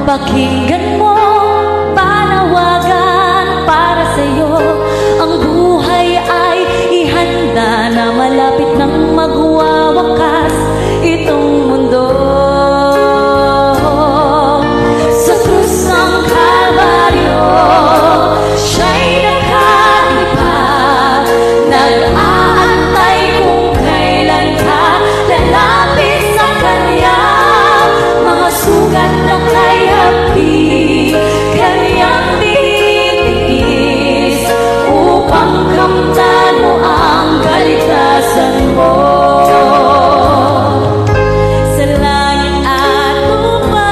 Pakinggan mo, panawagan para sa'yo. Ang buhay ay ihanda na malapit nang magwawakas itong mundo. Sa krus ng Kalbaryo, siya'y nakalipad, nag-aantay kung kailan ka lalapit sa Kanya. Mga sugat na kay hapi, Kanyang titiis, upang kamtan mo ang kaligtasan mo. Sa langit at lupa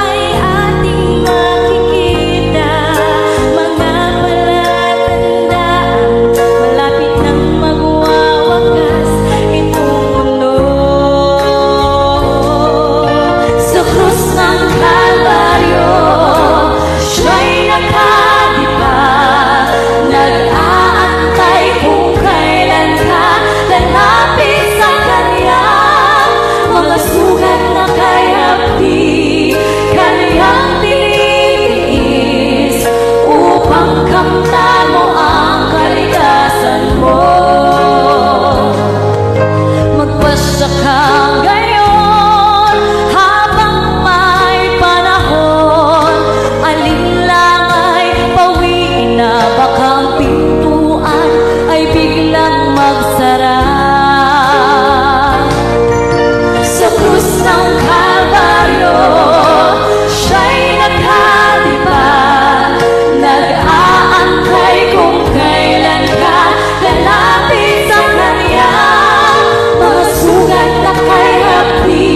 ay ating makikita mga palatandaan, malapit nang magwawakas itong mundo. Sa krus ng Kalbaryo, siya'y nakalipad, nag-aantay kung kailan ka lalapit sa Kanya. Mga sugat na kay hapi, Kanyang tinitiis, upang kamtan mo ang kaligtasan mo. Magpasya ka ngayon habang may panahon, alinlang ay pawiin na, baka ang pintuan ay biglang magsara. Sa krus ng Kalbaryo, siya'y nakalipad, nag-aantay kung kailan ka lalapit sa Kanya. Mga sugat na kay hapi,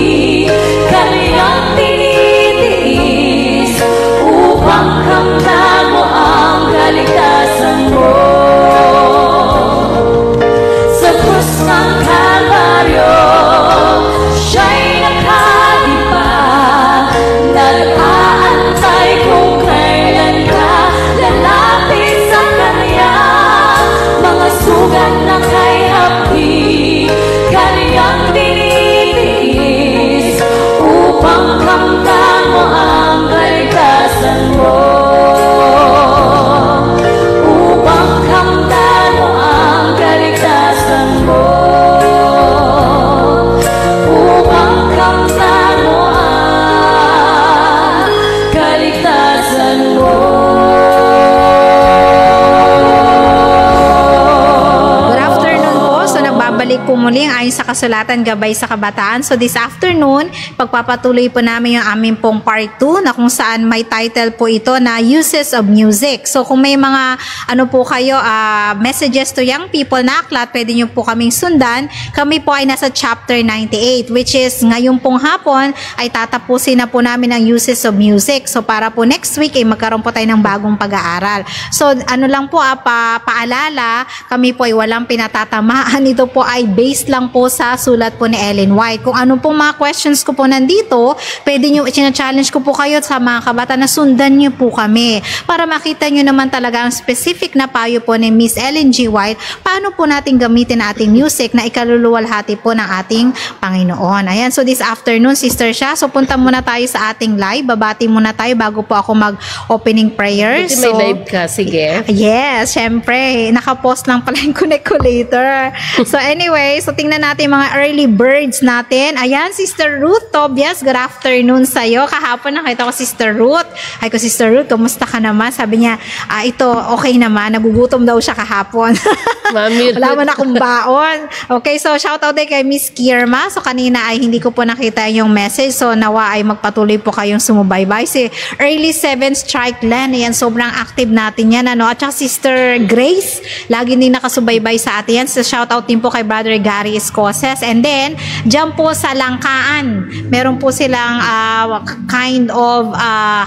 Kanyang tinitiis, upang kamtan mo ang kaligtasan mo. Sa krus ng Kalbaryo, siya'y nakalipad, nag-aantay kung kailan ka lalapit sa Kanya. Mga sugat na kay hapi, Kanyang tinitiis, upang kamtan mo ang kaligtasan mo. Upang kamtan mo ang kaligtasan mo. Upang kamtan mo ang kaligtasan mo. Good afternoon po. So nagbabalik po muli ang ayon sa kasulatan Gabay sa Kabataan. So this afternoon, pagpapatuloy po namin yung aming pong part 2 na kung saan may title po ito na Uses of Music. So kung may mga ano po kayo, messages to young people na aklat, pwede nyo po kaming sundan. Kami po ay nasa chapter 98, which is ngayon pong hapon ay tatapusin na po namin ang Uses of Music. So para po next week ay magkaroon po tayo ng bagong pag-aaral. So ano lang po, paalala, kami po ay walang pinatatamaan. Ito po ay based lang po sa sulat po ni Ellen White. Kung ano pong mga questions ko po nandito, pwede nyo, challenge ko po kayo sa mga kabataan na sundan nyo po kami para makita nyo naman talaga ang specific na payo po ni Miss Ellen G. White, paano po natin gamitin ang ating music na ikaluluwalhati po ng ating Panginoon. Ayan, so this afternoon, Sister Sha, so punta muna tayo sa ating live. Babati muna tayo bago po ako mag-opening prayer. Buti may live ka, sige. Yes, syempre. Nakapost lang pala yung connect ko later. So anyway, so tingnan natin mga early birds natin. Ayan, Sister Ruth Tobias, good afternoon sa'yo. Kahapon nakita ko Sister Ruth. Ay ko, Sister Ruth, kumusta ka naman? Sabi niya, ito, okay naman. Nagugutom daw siya kahapon. Mami, wala man akong baon. Okay, so shout out din kay Miss Kierma. So kanina ay hindi ko po nakita yung message. So nawa ay magpatuloy po kayong sumubaybay. Si Early 7 Strike Land, ayan, sobrang active natin yan. Ano? At saka Sister Grace, lagi din nakasubaybay sa atin yan. So shout out din po kay Brother Gary Escoses. And then, dyan po sa Langkaan, meron po silang kind of,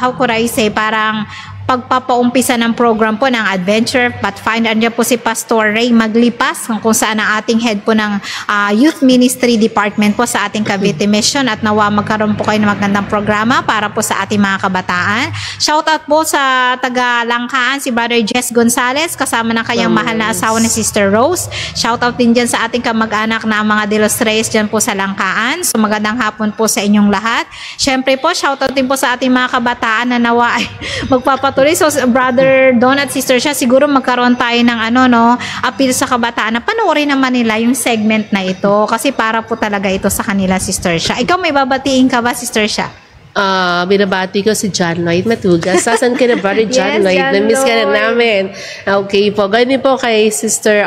how could I say, parang pagpapaumpisa ng program po ng Adventure Pathfinder. Andiyan po si Pastor Ray Maglipas, kung saan ang ating head po ng Youth Ministry Department po sa ating Cavite Mission, at nawa magkaroon po kayo ng magandang programa para po sa ating mga kabataan. Shout out po sa taga Langkaan, si Brother Jess Gonzales, kasama ng kanyang mahal na asawa na Sister Rose. Shout out din dyan sa ating kamag-anak na mga De Los Reyes dyan po sa Langkaan. So magandang hapon po sa inyong lahat. Syempre po, shout out din po sa ating mga kabataan na nawa ay magpapatuloy. So Brother Don at Sister Sha, siguro magkaroon tayo ng appeal sa kabataan na panoorin naman nila yung segment na ito, kasi para po talaga ito sa kanila, Sister Sha. Ikaw, may babatiin ka ba, Sister Sha? Binabati ko si John Lloyd Matugas. Sasan ka na, Brother John Yes, Lloyd? John Na-miss ka na Lloyd. namin. Okay po. Ganun po kay Sister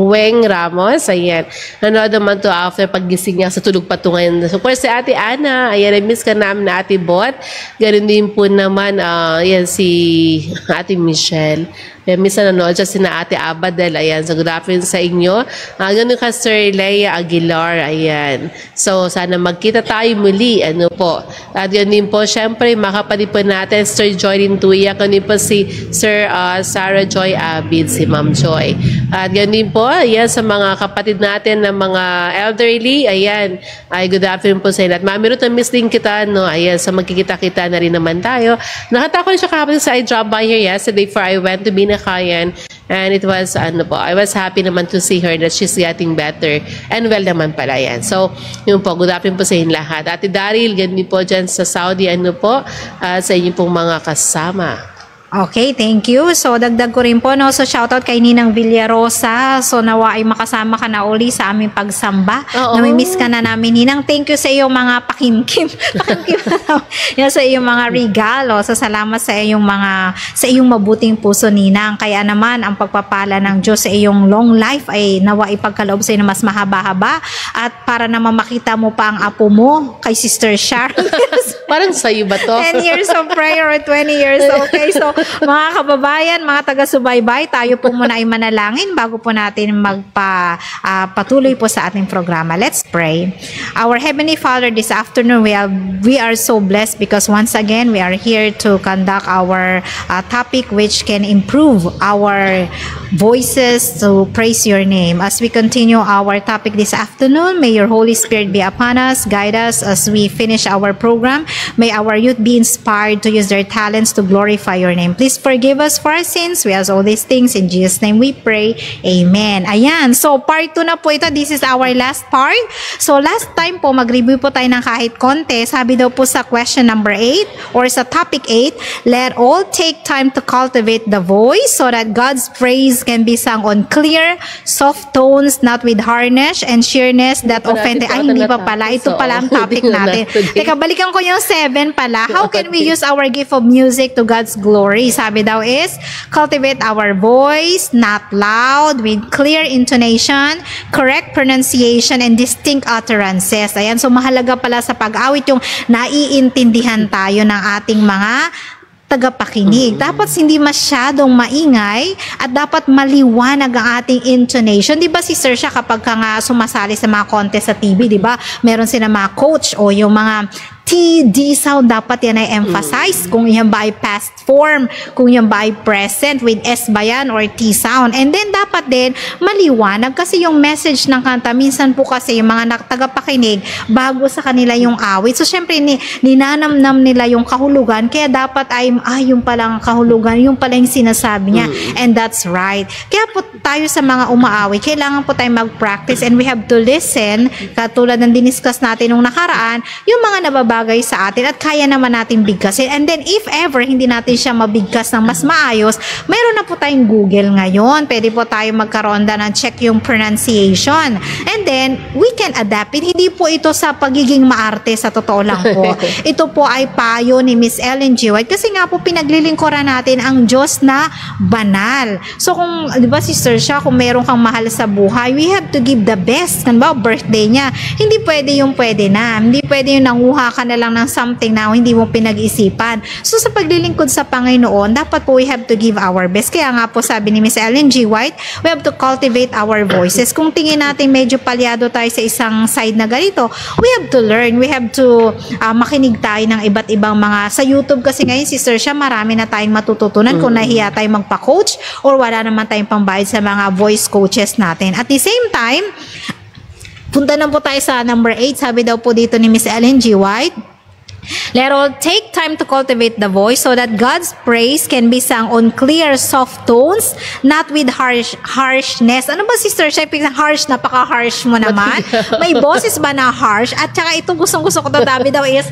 Weng Ramos. Ayan. Nanood naman to after paggising niya sa tulog patungan. So, of course, si Ate Ana. Ayan, na-miss ka namin na Ate Bot. Ganun din po naman, ayan, si Ate Michelle. Ayan, minsan nanood siya sina Ate Abadel. Ayan, so good afternoon sa inyo. Ganun ka, Sir Leia Aguilar. Ayan. So, sana magkita tayo muli. Ano po. At yun din po, syempre, makapatid po natin, Sir Joy Rintuya. Ganun po si Sir Sarah Joy Abid, si Ma'am Joy. At yun din po, ayan, sa mga kapatid natin na mga elderly. Ayan. Ay, good afternoon po sa inyo. At Mami Ruth, miss din kita, no? Ayan, sa magkikita-kita na rin naman tayo. Nakita ko siya kahapon sa I dropped by here yesterday before I went to Binakayan. And it was, I was happy naman to see her that she's getting better. And well naman pala yan. So, yun po, good afternoon po sa inyo lahat. Ate Daryl, ganun po dyan sa Saudi, sa inyo pong mga kasama. Okay, thank you. So, dagdag ko rin po, no? So, shoutout kay Ninang Villarosa. So, nawa ay makasama ka na uli sa aming pagsamba. Oo. Namimiss ka na namin, Ninang. Thank you sa iyong mga pakimkim. Pakimkim yan, sa iyong mga regalo. So, salamat sa iyong mabuting puso, Ninang. Kaya naman, ang pagpapala ng Diyos sa iyong long life ay nawa ipagkaloob sa iyo na mas mahaba-haba. At para naman makita mo pa ang apo mo kay Sister Sharon. Parang sa'yo ba to? 10 years of prayer or 20 years. Okay, so mga kababayan, mga taga-subaybay, tayo po muna ay manalangin bago po natin patuloy po sa ating programa. Let's pray. Our Heavenly Father, this afternoon we are so blessed because once again we are here to conduct our topic which can improve our voices to praise your name. As we continue our topic this afternoon, may your Holy Spirit be upon us, guide us as we finish our program. May our youth be inspired to use their talents to glorify your name. Please forgive us for our sins. We ask all these things in Jesus' name we pray. Amen. Ayan. So, part 2 na po ito. This is our last part. So, last time po, mag-review po tayo ng kahit konti. Sabi daw po sa question number 8 or sa topic 8, let all take time to cultivate the voice so that God's praise can be sung on clear, soft tones, not with harness and sheerness that offend. Ay, hindi pa pala. Ito pala ang topic natin. Teka, balikan ko yung 7 pala. How can we use our gift of music to God's glory? Sabi daw is, cultivate our voice, not loud, with clear intonation, correct pronunciation, and distinct utterances. Ayan, so mahalaga pala sa pag-awit yung naiintindihan tayo ng ating mga tagapakinig. Dapat hindi masyadong maingay at dapat maliwanag ang ating intonation. Di ba, Sister Sha, kapag ka nga sumasali sa mga contest sa TV, di ba, meron sila mga coach o yung mga T-D sound, dapat yan ay emphasize. Kung yan ba ay past form, kung yan ba ay present with S ba yan or T sound. And then dapat din maliwanag kasi yung message ng kanta, minsan po kasi yung mga tagapakinig bago sa kanila yung awit. So syempre ninanamnam nila yung kahulugan, kaya dapat ay yung palang kahulugan, yung palang sinasabi niya. And that's right. Kaya po tayo sa mga umaawit, kailangan po tayo mag-practice and we have to listen, katulad ng diniscuss natin nung nakaraan, yung mga nababagay sa atin at kaya naman natin bigkasin. And then if ever hindi natin siya mabigkas ng mas maayos, mayroon na po tayong Google ngayon. Pwede po tayo magkaroon ng check yung pronunciation. And then we can adapt it. Hindi po ito sa pagiging maarte, sa totoo lang po. Ito po ay payo ni Miss Ellen G. White kasi nga po pinaglilingkuran natin ang Diyos na banal. So kung, di ba, Sister Sha, kung meron kang mahal sa buhay, we have to give the best. Kan ba, birthday niya. Hindi pwede yung pwede na. Hindi pwede yung nanguha ka na lang ng something na hindi mo pinag-isipan. So sa paglilingkod sa Panginoon, dapat po we have to give our best. Kaya nga po sabi ni Miss Ellen G. White, we have to cultivate our voices. Kung tingin natin medyo palyado tayo sa isang side na ganito, we have to learn. We have to makinig tayo ng iba't ibang mga, sa YouTube kasi ngayon, Sister Sha, marami na tayong matututunan kung nahiya tayo magpa-coach or wala naman tayong pambayad sa mga voice coaches natin. At the same time, punta na po tayo sa number 8. Sabi daw po dito ni Miss Ellen G. White, let all take time to cultivate the voice so that God's praise can be sung on clear, soft tones, not with harshness. Ano ba, Sister Sha? Harsh, napaka-harsh mo naman. May boses ba na harsh? At saka ito, gustong-gusto ko sabi daw is,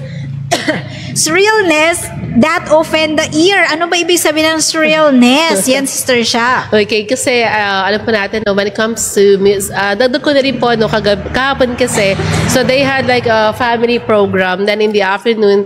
shrillness that offend the ear. Ano ba ibig sabihin ng shrillness? Yan, Sister Sha. Okay, kasi alam po natin, no, when it comes to music, dagdag ko na rin po, no, kahapon kasi, so they had like a family program, then in the afternoon,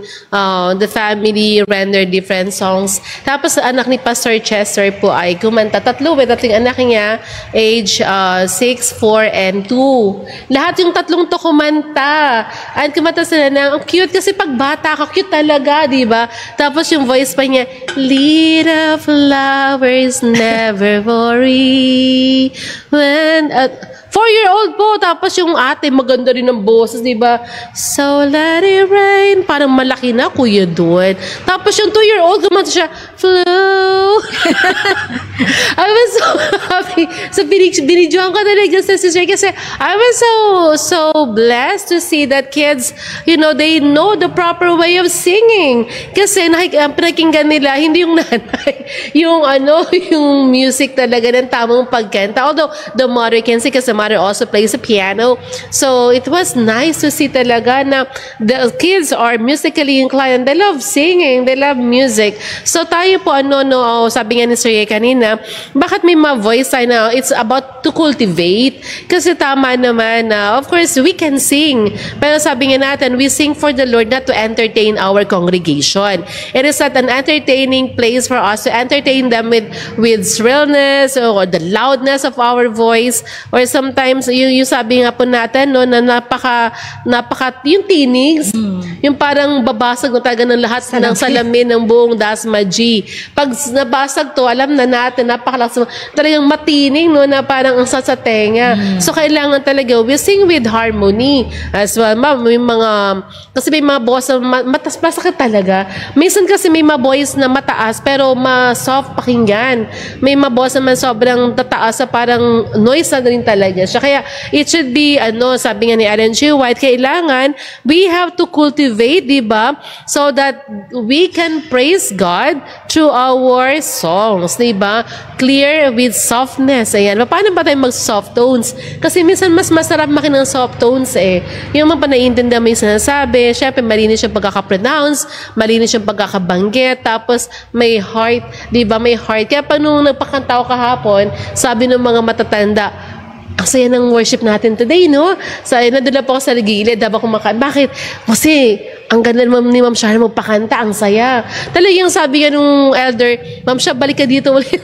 the family rendered different songs. Tapos anak ni Pastor Chester po ay kumanta. Tatlong anak niya, age 6, 4, and 2. Lahat yung tatlong to kumanta. And kumanta sila na, ang cute kasi pag bata ka, cute talaga, di ba? Tapos yung voice pa niya, little flowers never worry when... 4-year-old po, tapos yung ate, maganda rin ang boses, di ba? So let it rain. Parang malaki na, kuya doon. Tapos yung 2-year-old, kumanta siya, flow. I was so happy. So, binidyohan ko talaga sa sister kasi I was so blessed to see that kids, you know, they know the proper way of singing. Kasi pinakinggan nila, hindi yung nanay, yung music talaga ng tamang pagkanta. Although, the mother can sing kasi mother also plays the piano. So, it was nice to see talaga na the kids are musically inclined. They love singing. They love music. So, tayo po, sabi nga ni Sir Ye kanina, bakit may mga voice tayo na it's about to cultivate? Kasi tama naman na, of course, we can sing. Pero sabi nga natin, we sing for the Lord not to entertain our congregation. It is not an entertaining place for us to entertain them with shrillness or the loudness of our voice, or sometimes yung sabi nga po natin no, na napaka yung tinig, yung parang babasag na talaga ng lahat ng salamin ng buong Dasma G. Pag nabasag to, alam na natin napakalakas, talagang matining no, na parang ang sa tenga. So kailangan talaga we sing with harmony as well. May mga kasi may mga boss masakit talaga. Minsan kasi may mga boys na mataas pero ma-soft pakinggan. May mga boss naman sobrang tataas sa parang noise na rin talaga siya. Kaya it should be, sabi nga ni Ellen G. White, kailangan we have to cultivate, di ba? So that we can praise God through our songs, di ba? Clear with softness. Ayan. Paano ba tayo mag-soft tones? Kasi minsan mas masarap makinig ng soft tones eh. Yung mga panaiintindihan mo yung sinasabi, syempre malinis yung pagkakapronounce, malinis yung pagkakabanggit, tapos may heart, di ba? May heart. Kaya pag nung nagpakanta ko kahapon, sabi ng mga matatanda, ang saya ng worship natin today, no? So, nadala po ako sa gilid, habang kumakain. Bakit? Kasi, ang ganda ni Ma'am Shara magpakanta, ang saya. Talagang sabi nga nung elder, Ma'am Shara, balik ka dito ulit.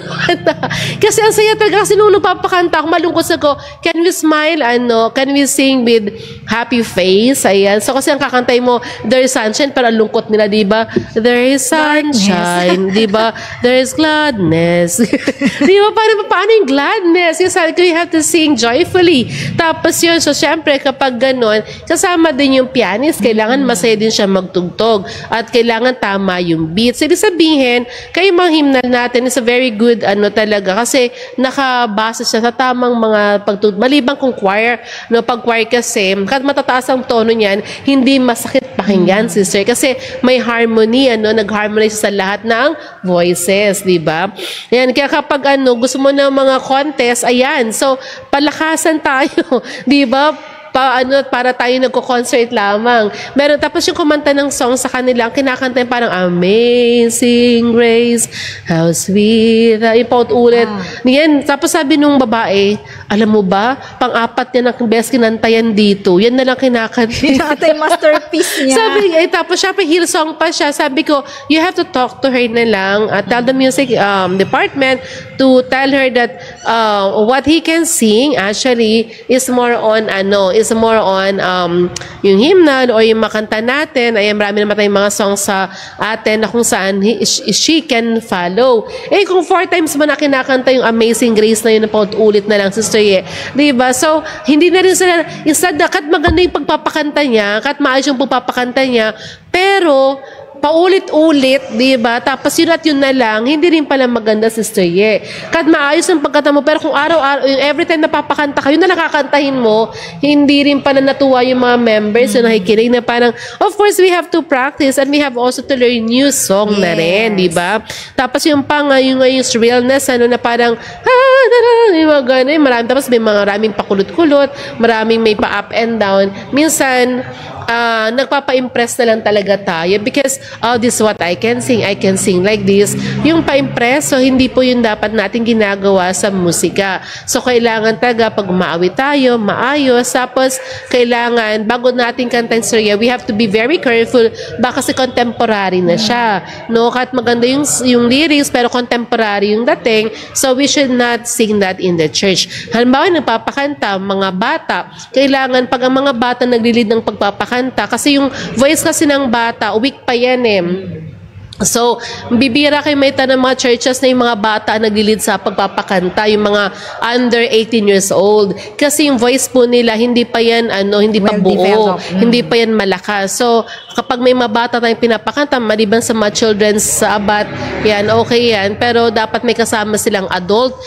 Kasi ang saya talaga. Kasi nung nagpapakanta ako, malungkot ako, can we smile? Can we sing with happy face? Ayan. So kasi ang kakantay mo, there is sunshine, pero ang lungkot nila, di ba? There is sunshine, di ba? There is gladness. Di ba? Paano yung gladness? Yung sabi ko, you have to sing joyfully. Tapos yun, so syempre, kapag ganon, kasama din yung pianist, kailangan masaya din siya magtugtog at kailangan tama yung beats. Ibig sabihin, kayo mga hymnal natin is a very good talaga kasi nakabasa siya sa tamang mga pagtugtog. Maliban kung choir, pag choir kasi, kahit matataas ang tono niyan, hindi masakit pakinggan, sister. Kasi may harmony, nag-harmonize sa lahat ng voices, di ba? Ayan, kaya kapag gusto mo ng mga contest, ayan, so palakasan tayo, di ba? Para tayo nagko-concert lamang. Meron, tapos yung kumanta ng song sa kanila, ang kinakanta yung parang Amazing Grace, how sweet, ipaut ulit. Yan, tapos sabi nung babae, Alam mo ba, pang-apat niya ng best kinantayan dito. Yan na lang kinakanta. Ito yung masterpiece niya. Sabi, tapos siya pa Hillsong pa siya. Sabi ko, you have to talk to her na lang. Tell the music department to tell her that what he can sing actually is more on yung hymnal or yung makanta natin. Ayan, marami naman tayong mga songs sa atin na kung saan she can follow. Kung 4 times mo na kinakanta yung Amazing Grace na yun na paulit na lang, Sister Ye. Diba? So, hindi na rin sila, instead na, kat maganda yung pagpapakanta niya, kat maayos yung pagpapakanta niya, pero, paulit-ulit, di ba? Tapos yun at yun na lang, hindi rin pala maganda, Sister Ye. Kahit maayos ang pagkanta mo, pero kung araw-araw, every time napapakanta ka, yun na nakakantahin mo, hindi rin pala natuwa yung mga members, yung nakikinig na parang, of course, we have to practice and we have also to learn new song na rin, di ba? Tapos yung yung realness, na parang, marami, tapos may maraming pakulot-kulot, maraming may pa-up and down. Minsan, nagpapa-impress na lang talaga tayo because this is what I can sing like this. Yung pa-impress, so hindi po yun dapat natin ginagawa sa musika. So kailangan talaga pag umaawit tayo, maayos, tapos kailangan bago natin kantahin Surya, we have to be very careful baka kasi contemporary na siya. No, kahit maganda yung lyrics pero contemporary yung dating, so we should not sing that in the church. Halimbawa, nagpapakanta mga bata, kailangan pag ang mga bata naglilid ng pagpapakanta kasi yung voice kasi ng bata, weak pa yan So, bibira kayo may ng mga churches na yung mga bata naglilid sa pagpapakanta, yung mga under 18 years old. Kasi yung voice po nila, hindi pa yan, hindi pa buo, hindi pa yan malakas. So, kapag may mga bata tayong pinapakanta, maliban sa mga children's abat, yan, okay yan. Pero dapat may kasama silang adult,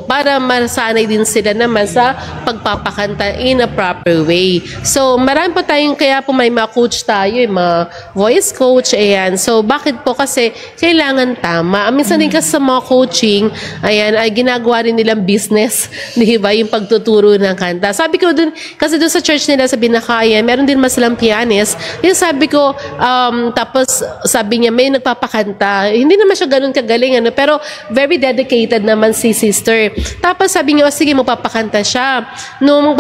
para masanay din sila naman sa pagpapakanta in a proper way. So, marami pa tayong, kaya po may mga coach tayo, yung mga voice coach, ayan. So, bakit po? Kasi kailangan tama. Minsan din kasi sa mga coaching, ayan, ay ginagawa rin nilang business, di ba? Yung pagtuturo ng kanta. Sabi ko dun, kasi dun sa church nila sa Binakayan, meron din mas silang pianist. Yung sabi ko, tapos sabi niya, may nagpapakanta. Hindi naman siya ganun kagaling, pero very dedicated naman si sister. Tapos sabi niya, sige, magpapakanta siya. Nung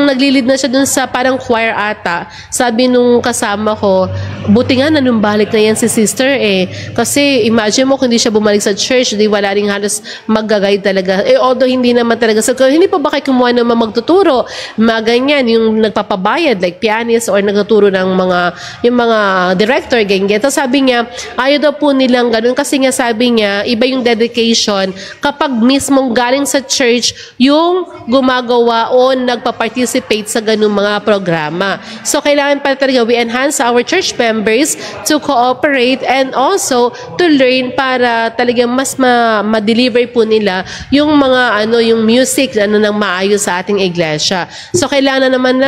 naglilid na siya dun sa parang choir ata, sabi nung kasama ko, buti nga nanumbalik na yan si sister kasi imagine mo kung hindi siya bumalik sa church, di wala ring halos mag-guide talaga. Although hindi naman talaga, so hindi pa ba kayo kumuha naman magtuturo, mga ganyan, yung nagpapabayad like pianist or nagtuturo ng yung mga director, ganyan. So sabi niya, ayaw daw po nilang ganun kasi nga sabi niya, iba yung dedication kapag mismong galing sa church yung gumagawa o nagpa-participate sa ganung mga programa. So kailangan pa talaga we enhance our church members to cooperate and also to learn para talagang mas ma-deliver po nila yung mga yung music ng maayos sa ating iglesia. So kailangan naman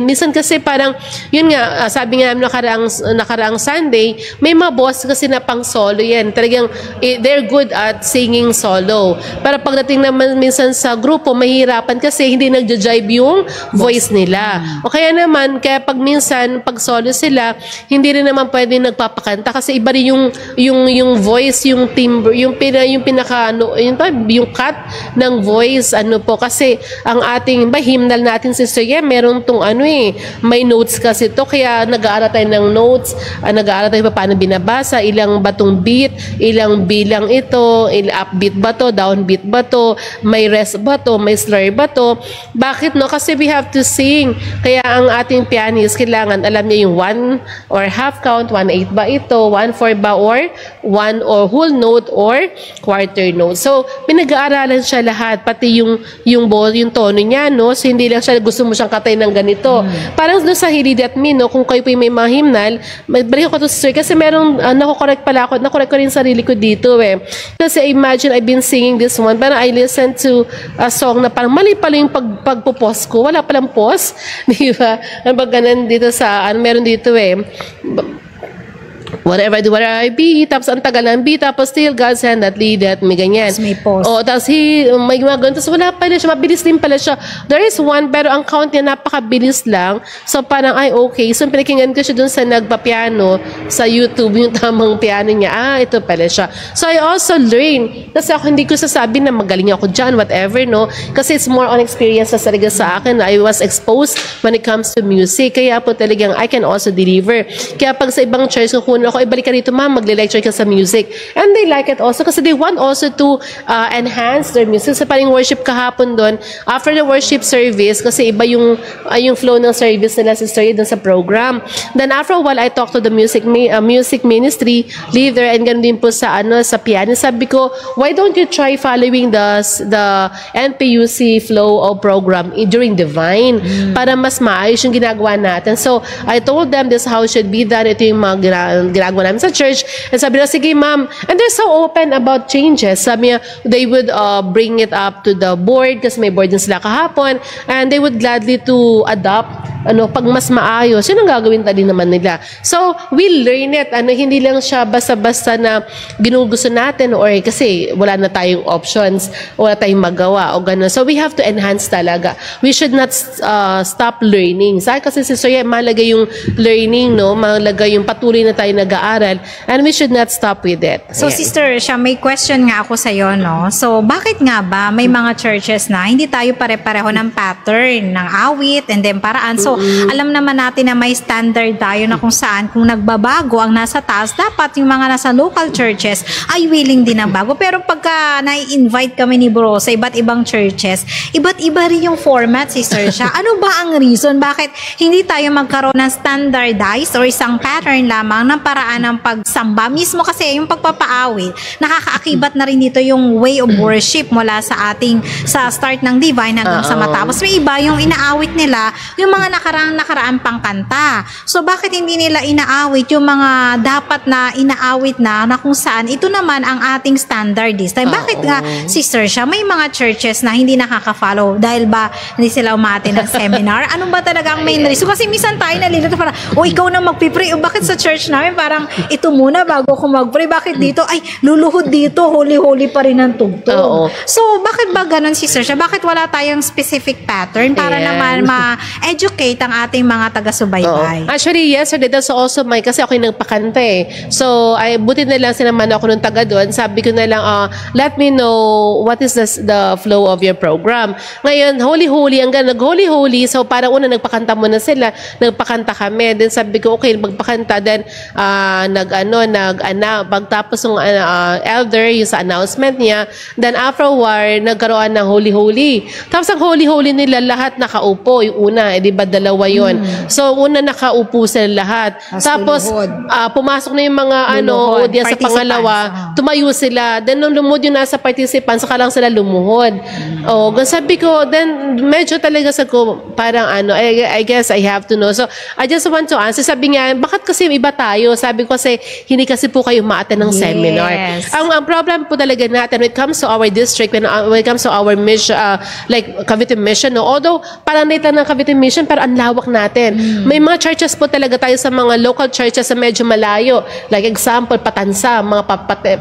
minsan kasi parang yun nga sabi nga nakaraang Sunday, may mga boss kasi na pang solo yan. Talagang they're good at singing solo. Para pagdating naman minsan sa grupo, mahirapan kasi hindi nagja-jive yung voice nila. O kaya naman, pag minsan pag solo sila, hindi rin naman pwede nagpapakanta kasi iba rin yung voice, yung timbre, yung pinaka yung cut ng voice po kasi ang ating hymnal natin Sister Ye, meron tong may notes kasi to kaya nag-aaral tayo ng notes, nag-aaral tayo paano binabasa, ilang batong beat, ilang bilang ito, upbeat ba to, downbeat ba to, may rest ba to, may slur ba to. Bakit kasi we have to sing. Kaya ang ating pianist kailangan alam niya yung 1 or half count, 1/8 ba ito, 1/4 ba or 1 or whole note or quarter note. So, pinag-aaralan siya lahat, pati yung tono niya, so hindi lang siya gusto mo siyang katay ng ganito. Parang doon sa Hilid at Me, kung kayo po may mga hymnal, magbalik ako to sister kasi merong nakokorek ko rin sarili ko dito Kasi imagine I've been singing this one, but I listened to a song na parang mali pala yung pagpo-pause ko, wala palang pause, di ba? Ganun dito sa, meron dito whatever I do, whatever I be, tapos ang tagal ng be, tapos still God send that lead at may ganyan. Tapos may post. O, tapos may mga ganun, tapos wala pala siya, mabilis din pala siya. There is one, pero ang count niya napakabilis lang. So parang, ay okay. So pinakinggan ko siya dun sa nagpa-piano sa YouTube, yung tamang piano niya. Ito pala siya. So I also learn. Kasi ako hindi ko sasabi na magaling ako dyan, whatever, no? Kasi it's more on experience na talaga sa akin. I was exposed when it comes to music. Kaya po talagang I can also deliver. Kaya pag sa ibang church, kung ako, ibalik ka rito, ma'am, magle-lecture ka sa music. And they like it also kasi they want also to enhance their music. Sa paring worship kahapon doon, after the worship service, kasi iba yung flow ng service nila, sister, doon sa program. Then after a while, I talked to the music ministry leader and ganun din po sa piano. Sabi ko, why don't you try following the NPUC flow of program during Divine para mas maayos yung ginagawa natin. So, I told them this how it should be done. Ito yung mga ginagawa namin sa church. And sabi na, sige ma'am. And they're so open about changes. Sabi niya, they would bring it up to the board kasi may board din sila kahapon. And they would gladly to adopt pag mas maayos. Yun ang gagawin tali naman nila. So, we learn it. Hindi lang siya basta-basta na ginugusto natin or kasi wala na tayong options, wala tayong magawa o gano'n. So, we have to enhance talaga. We should not stop learning. Sa kasi sister, malaga yung learning, no? Malaga yung patuloy na tayo nag-aaral and we should not stop with it. So, Sister Siya, may question nga ako sa'yo, no? So, bakit nga ba may mga churches na hindi tayo pare-pareho ng pattern, ng awit, and then paraan? So, alam naman natin na may standard tayo na kung saan, kung nagbabago ang nasa taas, dapat yung mga nasa local churches ay willing din ng bago. Pero pagka nai-invite kami ni Bro sa iba't ibang churches, iba't iba rin yung format, Sister Siya. Ano ba ang reason? Bakit hindi tayo magkaroon ng standardized or isang pattern lamang ng paraan ng pagsamba? Mismo kasi yung pagpapaawit, nakakaakibat na rin dito yung way of worship mula sa start ng Divine hanggang sa matapos. May iba yung inaawit nila, yung mga nakaraan pang kanta. So, bakit hindi nila inaawit yung mga dapat na inaawit na kung saan ito naman ang ating standardist? Bakit nga, Sister Siya, may mga churches na hindi nakaka-follow dahil ba hindi sila umate ng seminar? Ano ba talaga ang main reason? Kasi minsan tayo nalilito parang, ikaw na magpipray. O bakit sa church namin parang ito muna bago ko magpray? Bakit dito? Ay, luluhod dito. Holy-holy pa rin ang tugtog. So, bakit ba ganun, Sister Siya? Bakit wala tayong specific pattern para naman ma-educate ang ating mga taga-subaybay? Actually, yesterday, that's also kasi ako yung nagpakanta eh. So, buti na lang sinaman ako nung taga doon. Sabi ko na lang, let me know what is the flow of your program. Ngayon, holy-holy, hanggang nag-holy-holy. So, parang una, nagpakanta muna sila. Nagpakanta kami. Then, sabi ko, okay, magpakanta. Then, pagtapos ng elder, yung sa announcement niya. Then, after a while, nagkaroon ng holy-holy. Tapos, ang holy-holy nila, lahat nakaupo. Yung una, di ba, dalawa yun. So, una, nakaupo sila lahat. Tapos, pumasok na yung mga audience sa pangalawa. Tumayo sila. Then, nung lumuhod yung nasa participants, saka lang sila lumuhod. Sabi ko, then, medyo talaga parang I guess I have to know. So, I just want to answer. Sabi niya, bakit kasi iba tayo? Sabi ko kasi, hindi kasi po kayo ma-attend ng seminar. Ang problem po talaga natin when it comes to our district, when it comes to our mission, like Cavite Mission, no? Although, parang nita ng Cavite Mission, pero ang lawak natin. May mga churches po talaga tayo sa mga local churches sa medyo malayo. Like example, Patansa, mga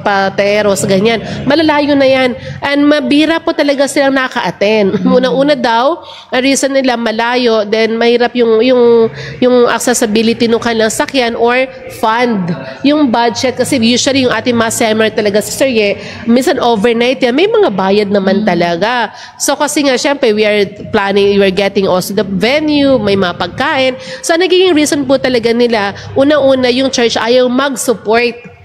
pateros, ganyan. Malalayo na yan. And mabira po talaga silang naka-attend. Una-una daw, ang reason nila malayo, then mahirap yung accessibility ng kanilang sakyan or fund. Yung budget, kasi usually yung ating mga seminar talaga, Sister minsan overnight yan, may mga bayad naman talaga. So kasi nga, syempre, we are getting also the venue, may mga pagkain. So nagiging reason po talaga nila, una-una yung church ayaw mag-support.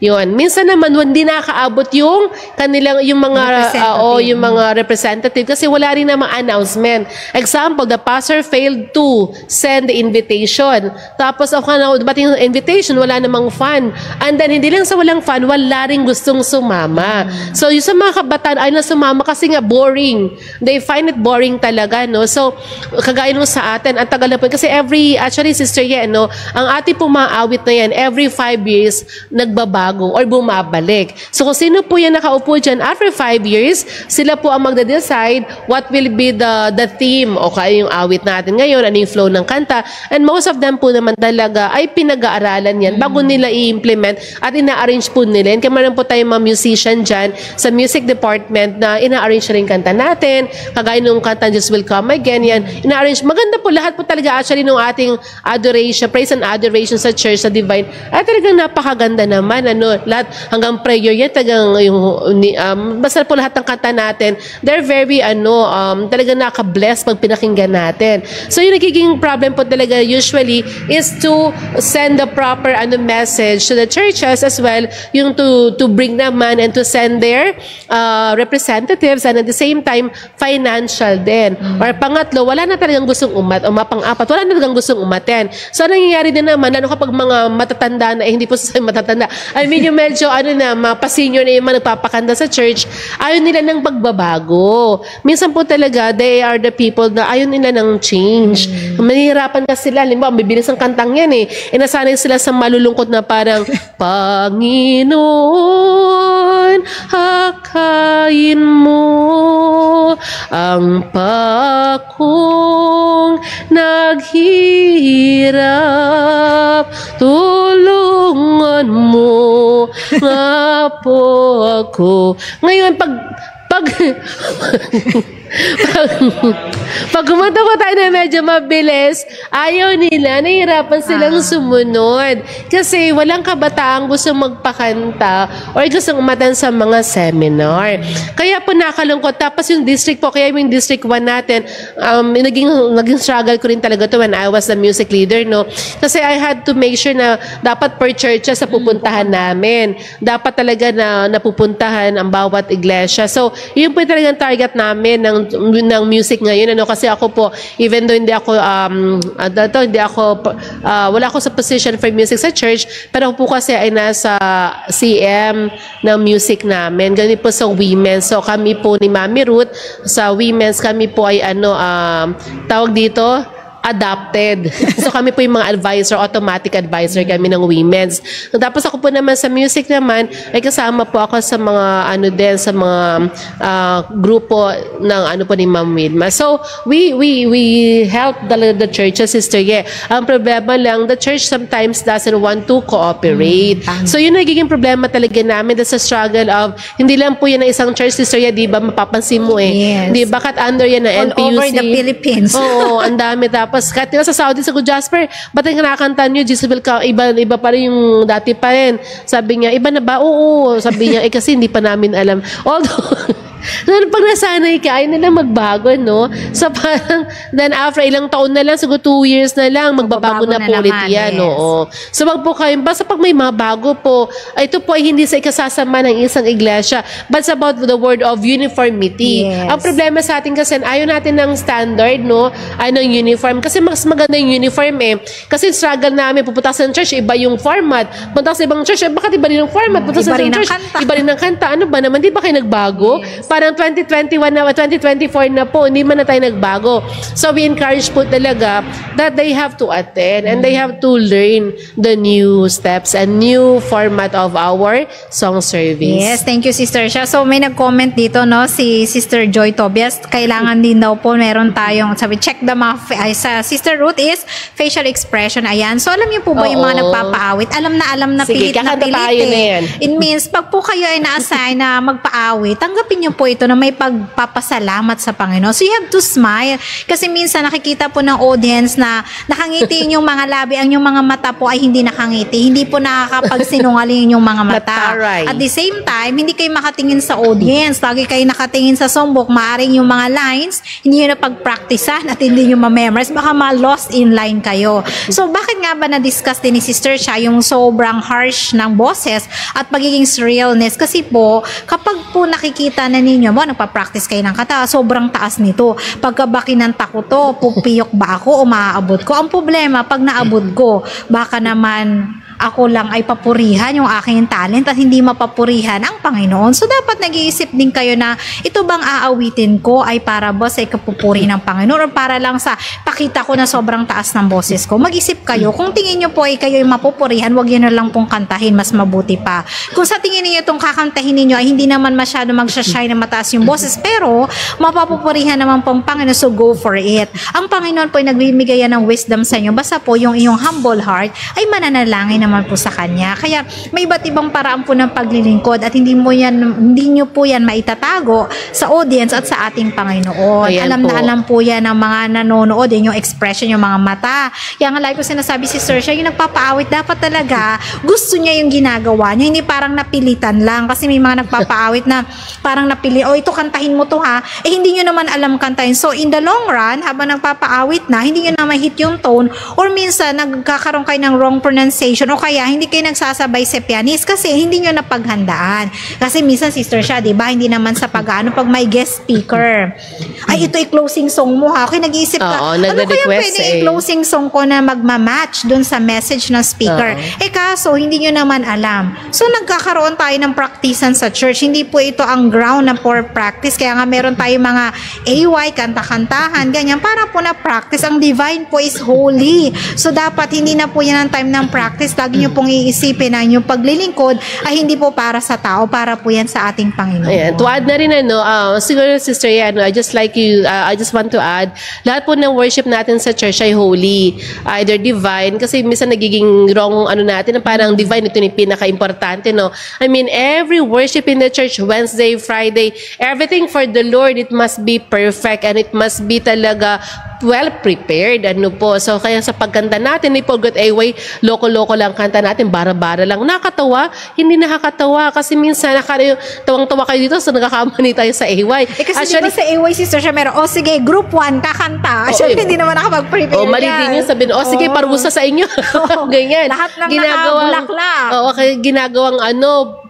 Yun. Minsan naman hindi nakaabot yung kanilang yung mga representative kasi wala rin namang announcement. Example, the pastor failed to send the invitation. Tapos bating invitation, wala namang fund. And then hindi lang sa walang fund, wala rin gustong sumama. So yung sa mga kabataan ay na sumama kasi nga boring. They find it boring talaga, no. So kagaya nung sa atin, ang tagal na po kasi actually Sister ang ating pumaawit na yan every 5 years nagbabago nagbabago or bumabalik. So kung sino po yan nakaupo dyan, after 5 years, sila po ang magde-decide what will be the theme o kaya yung awit natin ngayon, ano yung flow ng kanta. And most of them po naman talaga ay pinag-aaralan yan bago nila i-implement at ina-arrange po nila. And kaya meron po tayong mga musician dyan sa music department na ina-arrange rin kanta natin. Kagaya nung kanta Just Will Come Again, yan, ina-arrange. Maganda po lahat po talaga actually nung ating adoration, praise and adoration sa church, sa divine. Ay talagang napakaganda naman. Lahat hanggang prayer yan, talagang basta po lahat ng kanta natin, they're very talagang naka-bless pag pinakinggan natin. So yung nagiging problem po talaga usually is to send the proper message to the churches as well, yung to bring naman and to send their representatives, and at the same time financial din. Or pangatlo, wala na talagang gustong pang-apat, wala na talagang gustong umaten. So nangyayari din naman, lalo kapag mga matatanda na, hindi po sa matatanda, I mean yung medyo mga pa-senior na yung mga nagpapakanta sa church, ayaw nila ng pagbabago. Minsan po talaga, they are the people na ayaw nila ng change. Mahihirapan kasi sila, halimbawa, bibilis ang kantang yan nasanay sila sa malulungkot na parang, Panginoon, hakayin mo ang pakong naghihirap, tulungan mo nga po ako. Ngayon, pag kumanta ko tayo na medyo mabilis, ayaw nila, nahihirapan silang sumunod. Kasi walang kabataang gusto magpakanta or gusto umatan sa mga seminar. Kaya po nakalungkot. Tapos yung district po, kaya yung district 1 natin, naging struggle ko rin talaga to when I was the music leader, no? Kasi I had to make sure na dapat per church sa pupuntahan namin. Dapat talaga na napupuntahan ang bawat iglesia. So, yun po talagang target namin ng music ngayon, kasi ako po, even though hindi ako wala ako sa position for music sa church, pero ako po kasi ay nasa CM ng music namin. Ganito po sa women. So kami po ni Mami Ruth sa women's, kami po ay tawag dito, adopted. So kami po yung mga advisor, automatic advisor kami ng women's. So, tapos ako po naman sa music naman, ay kasama po ako sa mga sa mga grupo ng po ni Ma'am Wilma. So we help the churches, Sister Ye. Ang problema lang, the church sometimes doesn't want to cooperate. So yun nagiging problema talaga namin. That's a struggle of, hindi lang po yan na isang church, Sister Ye, di ba mapapansin mo Yes. Di ba kat under yan na NPUC. All over the Philippines. Oo, ang dami. Tapos kahit sa Saudi, sa Good Jasper, ba't yung kinakanta nyo, Jesus Will Come, iba pa rin yung dati pa rin. Sabi niya, iba na ba? Oo. Sabi niya, kasi hindi pa namin alam. Although, pag nasanay ka, ayaw nila magbago, no? So parang, then after ilang taon na lang, siguro 2 years na lang, magbabago na po ulit yan, oo. So wag po kayo, basta pag may mga bago po, ito po ay hindi sa ikasasama ng isang iglesia, but it's about the word of uniformity. Yes. Ang problema sa atin kasi, ayaw natin ng standard, no? Ayaw ng uniform. Kasi mas maganda yung uniform Kasi struggle namin, pupunta sa church, iba yung format. Punta sa ibang church, bakit iba rin yung format? Punta sa Iba rin church, ang kanta. iba rin ang kanta. Ano ba naman? Di ba kayo nagbago? Yes. Parang 2021 na, 2024 na po, hindi man na tayo nagbago. So we encourage po talaga that they have to attend and they have to learn the new steps and new format of our song service. Yes, thank you, Sister Sha. So may nag-comment dito, no, si Sister Joy Tobias, kailangan din daw po meron tayong, sabi, check the mga, sa Sister Ruth is facial expression. Ayan. So alam niyo po ba yung mga nagpapaawit? Alam na Sige, pilit na kakanta pilit tayo na yan. It means, pag po kayo ay na-assign na magpaawit, tanggapin niyo po ito na may pagpapasalamat sa Panginoon. So you have to smile. Kasi minsan nakikita po ng audience na nakangiti yung mga labi, ang yung mga mata po ay hindi nakangiti. Hindi po nakakapagsinungaling yung mga mata. Right. At the same time, hindi kayo makatingin sa audience. Lagi kayo nakatingin sa songbook. Maaring yung mga lines, hindi nyo napag-practicean at hindi nyo ma-memorize. Baka ma-lost in line kayo. So bakit nga ba na-discuss din ni Sister Sha yung sobrang harsh ng boses at pagiging surrealness? Kasi po, kapag po nakikita na ninyo, nagpa-practice kayo ng kata, sobrang taas nito. Pagka ba kinanta ko to, pupiyok ba ako o maaabot ko? Ang problema, pag naabot ko, baka naman ako lang ay papurihan yung aking talent at hindi mapapurihan ang Panginoon. So dapat nag-iisip din kayo na ito bang aawitin ko ay para ba sa ikapupuri ng Panginoon o para lang sa pakita ko na sobrang taas ng boses ko. Mag-isip kayo, kung tingin nyo po ay kayo yung mapupurihan, wag yun na lang pong kantahin, mas mabuti pa. Kung sa tingin niyo itong kakantahin ninyo ay hindi naman masyado magsashine na mataas yung boses, pero mapapupurihan naman pong Panginoon, so go for it. Ang Panginoon po ay nagbibigay yan ng wisdom sa inyo, basta po yung iyong humble heart ay mananalangin naman po sa Kanya. Kaya may iba't ibang paraan po ng paglilingkod at hindi nyo po yan maitatago sa audience at sa ating Panginoon. Ayan Alam po. na alam po yan ng mga nanonood, yung expression, yung mga mata. Kaya nga like ko sinasabi si Sir, siya yung nagpapaawit, dapat talaga gusto niya yung ginagawa niya, hindi parang napilitan lang. Kasi may mga nagpapaawit na parang napili, ito kantahin mo to ha, hindi nyo naman alam kantahin. So in the long run, habang nagpapaawit na, hindi nyo na ma-hit yung tone, or minsan nagkakaroon kayo ng wrong pronunciation, o kaya hindi kayo nagsasabay sa pianist kasi hindi nyo napaghandaan. Kasi minsan sister siya, di ba? Hindi naman sa pag may guest speaker. Ay, ito i-closing song mo ha. Okay, nag-iisip ka, Oo, ano kaya nagre-request pwede i-closing song ko na magmamatch dun sa message ng speaker? Kaso, hindi nyo naman alam. So, nagkakaroon tayo ng practicean sa church. Hindi po ito ang ground na for practice. Kaya nga meron tayo mga AY, kanta-kantahan, ganyan. Para po na practice. Ang divine po is holy. So, dapat hindi na po yan ang time ng practice. Lagi nyo pong iisipin na yung paglilingkod ay hindi po para sa tao, para po yan sa ating Panginoon. Ayan, to add na rin siguro sister yan, I just want to add, lahat po ng worship natin sa church ay holy, either divine, kasi minsan nagiging wrong natin, na parang divine, ito yung pinaka-importante, no? I mean, every worship in the church, Wednesday, Friday, everything for the Lord, it must be perfect and it must be talaga well prepared, So, kaya sa pagkanta natin, ni Paul Got Away, loko-loko lang kanta natin, bara-bara lang. Nakakatawa, hindi nakakatawa, kasi minsan, tawang-tawa kayo dito, so nagkakamani tayo sa AY. Kasi actually, diba sa AY sister siya meron, sige, group 1, kakanta. Actually, hindi naman nakapag-prepare mali din yun, sabihin, sige, parusa sa inyo. Ganyan. Lahat ng nakabulaklak. Ginagawang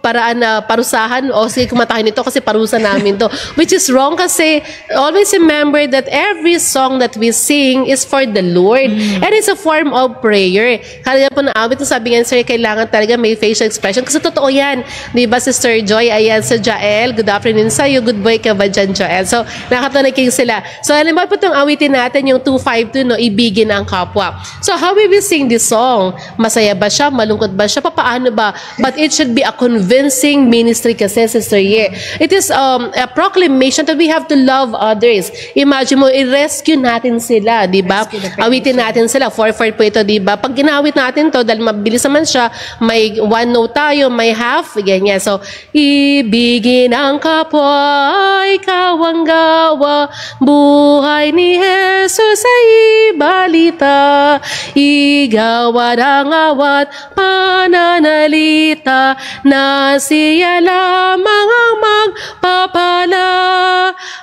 paraan na parusahan, sige, kumatahin ito kasi parusa namin to. Which is wrong kasi always remember that every song that we sing is for the Lord. And it's a form of prayer. Kaya po naawit, sabi nga, sir, kailangan talaga may facial expression. Kasi totoo yan. Di ba, Sister Joy? Ayan, sa Jael. Good afternoon sa'yo. Good boy ka ba dyan, Joel? So, nakatanaking sila. So, alam mo po itong awitin natin, yung 252, ibigin ang kapwa. So, how we will sing this song? Masaya ba siya? Malungkot ba siya? Paano ba? But it should be a convincing ministry kasi, Sister Ye. It is a proclamation that we have to love others. Imagine mo, i-rescue natin sila, di ba? Awitin natin sila. 4/4 po ito, di ba? Pag ginawit natin to, dahil mabilis naman siya, may one note tayo, may half, ganyan. So, ibigin ang kapwa, ikaw ang gawa, buhay ni Jesus ay balita, igawad ang awat, pananalita, na siya lamang ang magpapala,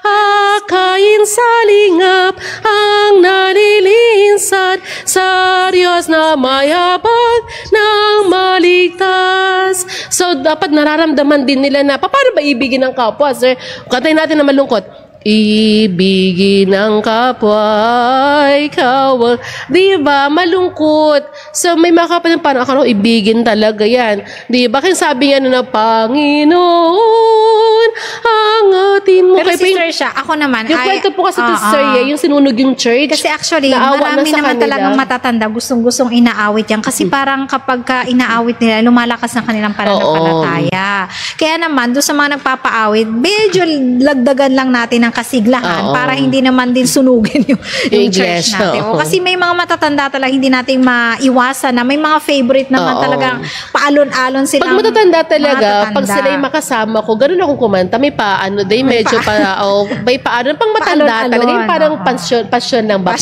akayin sa lingap, ang nalilinsad sa Diyos na mayabag ng maligtas. So, dapat nararamdaman din nila na, paano ba ibigin ang kapwa, sir? Kantayin natin na malungkot. Ibigin ang kapwa, ikaw. Diba? Malungkot. So, may mga kapwa na parang ako, ibigin talaga yan. Diba? Kaya sabi nga na Panginoon, ang atin mo. Pero sister siya, ako naman. Yung kwento po kasi sir, yung sinunog yung church. Kasi actually, naawa marami na naman kanila. talagang matatanda, gustong-gustong inaawit yan. Kasi parang kapag inaawit nila, lumalakas ang kanilang pananampalataya. Kaya naman, doon sa mga nagpapaawit, medyo lagdagan lang natin ng kasiglahan para hindi naman din sunugin yung church natin. Kasi may mga matatanda talaga, hindi natin maiwasan na may mga favorite naman talagang paalon-alon silang. Pag matatanda talaga, pag sila'y makasama ko, ganun akong kumanta, may paano din, medyo may paano, pang matanda talaga, yung parang passion lang ba?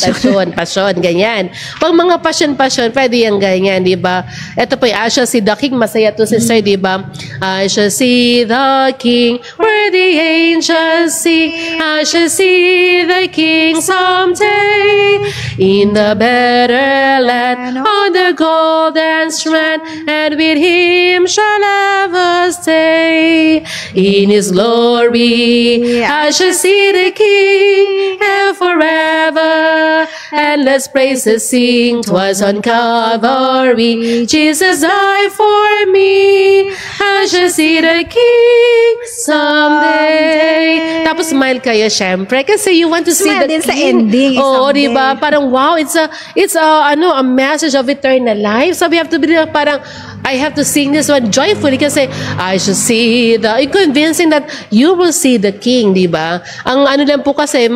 Passion, ganyan. Pag mga passion, pwede yan ganyan, di ba? Ito po, I shall see the King, masaya to sister, di ba? I shall see the King, where the angels sing, I shall see the King someday. in the better land, on the golden strand, and with him shall ever stay. In his glory I shall see the King, and forever endless praises sing. 'Twas on Calvary Jesus died for me, I shall see the King someday. Tapos smile kayo syempre kasi you want to see Smile the din sa King. ending, Oo, someday. diba? Parang wow, it's a message of eternal life. So we have to be parang I have to sing this one joyfully kasi I shall see convincing that you will see the King, di ba? Ang ano lang po kasi,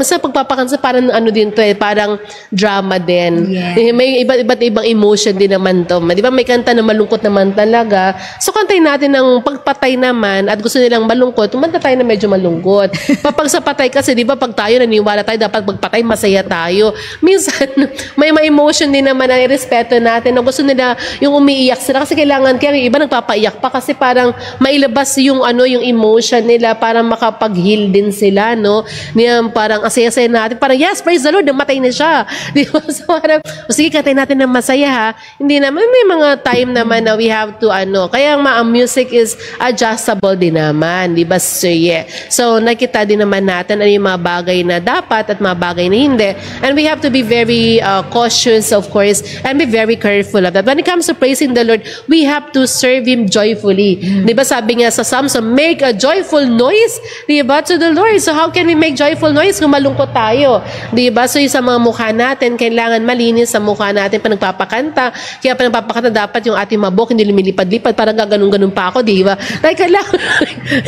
sa pagpapakansa parang ano din to parang drama din. Yeah. May iba't ibang emotion din naman to. Di ba? May kanta na malungkot naman talaga. So kantayin natin ng pagpatay naman at gusto nilang malungkot, tumanta tayo na medyo malungkot. Pag sa patay kasi, di ba, pag tayo naniwala tayo, dapat pagpatay, masaya tayo. Minsan, may emotion din naman na irespeto natin na gusto nila yung umiiyak sila kasi kailangan kaya yung iba nagpapaiyak pa kasi parang mailabas yung yung emotion nila para makapag-heal din sila, no? Niyan parang asaya-saya natin. Parang yes, praise the Lord, namatay na siya. Di ba? So parang sige, kantayin natin ng masaya ha. Hindi naman may mga time naman na we have to kaya ang music is adjustable din naman, di ba? So yeah. So nakita din naman natin ano yung mga bagay na dapat at mga bagay na hindi. And we have to be very cautious, of course, and be very careful of that. When it comes to praising the Lord, we have to serve Him joyfully. Di ba sabi nga sa Psalms, make a joyful noise, di ba, to the Lord. So how can we make joyful noise kung malungkot tayo? Di ba? So yung sa mga mukha natin, kailangan malinis sa mukha natin pa nagpapakanta. Kaya pa nagpapakanta dapat yung ating mabok, hindi lumilipad-lipad, parang gaganong-ganon pa ako, di ba? Like, kailangan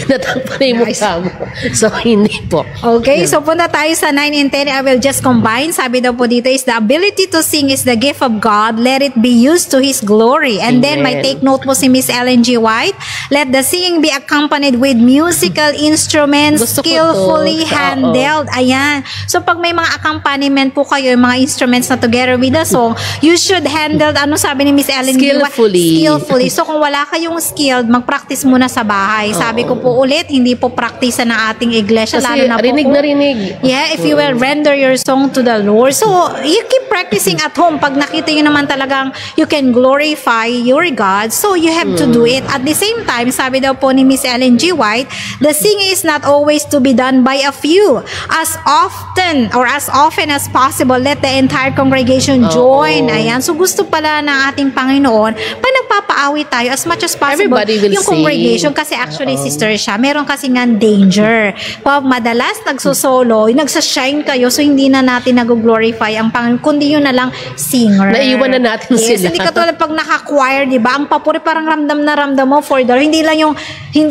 natakpa na yung mukha mo. So, hindi po. Okay, so punta tayo sa 9 and 10. I will just combine. Sabi daw po dito is the ability to sing is the gift of God. Let it be used to His glory. And then may take note po si Miss Ellen G. White. Let the singing be accompanied with musical instruments Gusto ko to. skillfully Oo. handled. Ayan. So pag may mga accompaniment po kayo, yung mga instruments na together with the song, you should handle, ano sabi ni Miss Ellen G. White? Skillfully. Skillfully. So kung wala kayong skilled, mag-practice muna sa bahay. Sabi ko po ulit, hindi po practice ng ating iglesia. Kasi Lalo na po rinig kung- na rinig. Yeah, if you will render your song to the Lord. So, you keep practicing at home. Pag nakita nyo naman talagang you can glorify your God, so you have to do it. At the same time, sabi daw po ni Miss Ellen G. White, the singing is not always to be done by a few. As often as possible, let the entire congregation join. Ayan. So, gusto pala ng ating Panginoon, pag nagpapaawit tayo, as much as possible, Everybody will yung sing. congregation, kasi actually, sister siya, meron kasi nga danger. Pag madalas nagsusolo, nagsashine kayo, so hindi na natin nag-glorify ang Panginoon, kundi yun na lang singer. Naiwan na natin yes, sila. Hindi katulad pag naka-choir, di ba? Ang papuri parang ramdam na ramdam mo for the Lord. Hindi